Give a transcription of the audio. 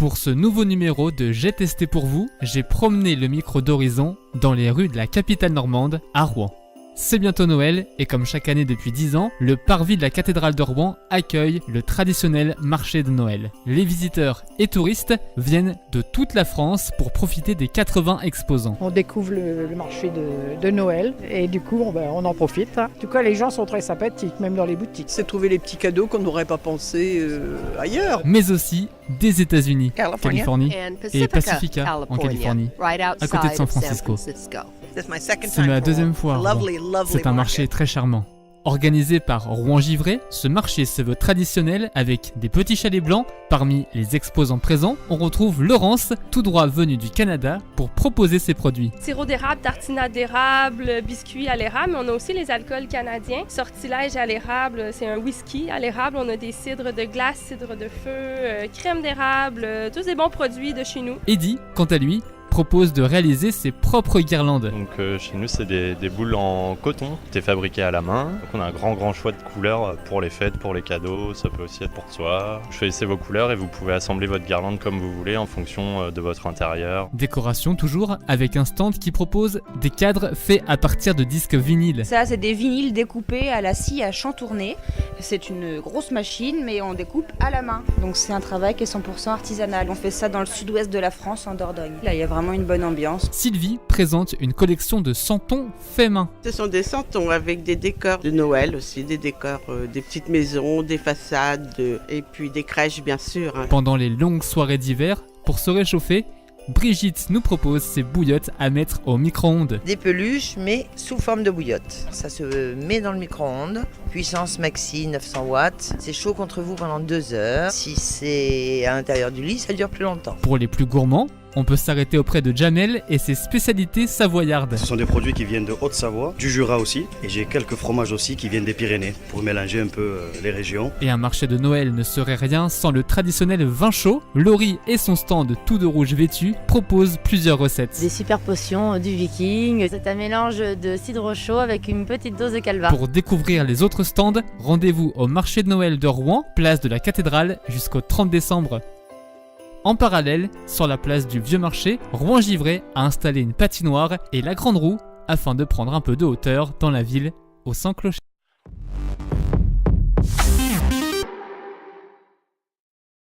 Pour ce nouveau numéro de J'ai testé pour vous, j'ai promené le micro d'horizon dans les rues de la capitale normande, à Rouen. C'est bientôt Noël et comme chaque année depuis 10 ans, le parvis de la cathédrale de Rouen accueille le traditionnel marché de Noël. Les visiteurs et touristes viennent de toute la France pour profiter des 80 exposants. On découvre le marché de Noël et du coup on en profite. En tout cas les gens sont très sympathiques, même dans les boutiques. C'est trouver les petits cadeaux qu'on n'aurait pas pensé ailleurs. Mais aussi des États-Unis, Californie et Pacifica en Californie, à côté de San Francisco. C'est ma deuxième fois à Rouen. C'est un marché très charmant. Organisé par Rouen-Givré, ce marché se veut traditionnel avec des petits chalets blancs. Parmi les exposants présents, on retrouve Laurence, tout droit venue du Canada, pour proposer ses produits. Sirop d'érable, tartinade d'érable, biscuits à l'érable, mais on a aussi les alcools canadiens. Sortilège à l'érable, c'est un whisky à l'érable. On a des cidres de glace, cidre de feu, crème d'érable, tous des bons produits de chez nous. Eddie, quant à lui, propose de réaliser ses propres guirlandes. Donc chez nous c'est des boules en coton, c'est fabriqué à la main. Donc on a un grand choix de couleurs pour les fêtes, pour les cadeaux, ça peut aussi être pour soi. Choisissez vos couleurs et vous pouvez assembler votre guirlande comme vous voulez en fonction de votre intérieur. Décoration toujours avec un stand qui propose des cadres faits à partir de disques vinyles. Ça c'est des vinyles découpés à la scie à chantourner. C'est une grosse machine mais on découpe à la main. Donc c'est un travail qui est 100% artisanal. On fait ça dans le sud-ouest de la France en Dordogne. Là il y a vraiment une bonne ambiance. Sylvie présente une collection de santons faits main. Ce sont des santons avec des décors de Noël aussi, des décors des petites maisons, des façades et puis des crèches bien sûr. Pendant les longues soirées d'hiver, pour se réchauffer, Brigitte nous propose ses bouillottes à mettre au micro-ondes. Des peluches mais sous forme de bouillotte. Ça se met dans le micro-ondes, puissance maxi 900 watts. C'est chaud contre vous pendant 2 heures. Si c'est à l'intérieur du lit, ça dure plus longtemps. Pour les plus gourmands, on peut s'arrêter auprès de Jamel et ses spécialités savoyardes. Ce sont des produits qui viennent de Haute-Savoie, du Jura aussi, et j'ai quelques fromages aussi qui viennent des Pyrénées pour mélanger un peu les régions. Et un marché de Noël ne serait rien sans le traditionnel vin chaud. Laurie et son stand tout de rouge vêtu proposent plusieurs recettes. Des super potions du viking, c'est un mélange de cidre chaud avec une petite dose de calva. Pour découvrir les autres stands, rendez-vous au marché de Noël de Rouen, place de la cathédrale jusqu'au 30 décembre. En parallèle, sur la place du Vieux Marché, Rouen-Givré a installé une patinoire et la Grande Roue afin de prendre un peu de hauteur dans la ville au sans clocher.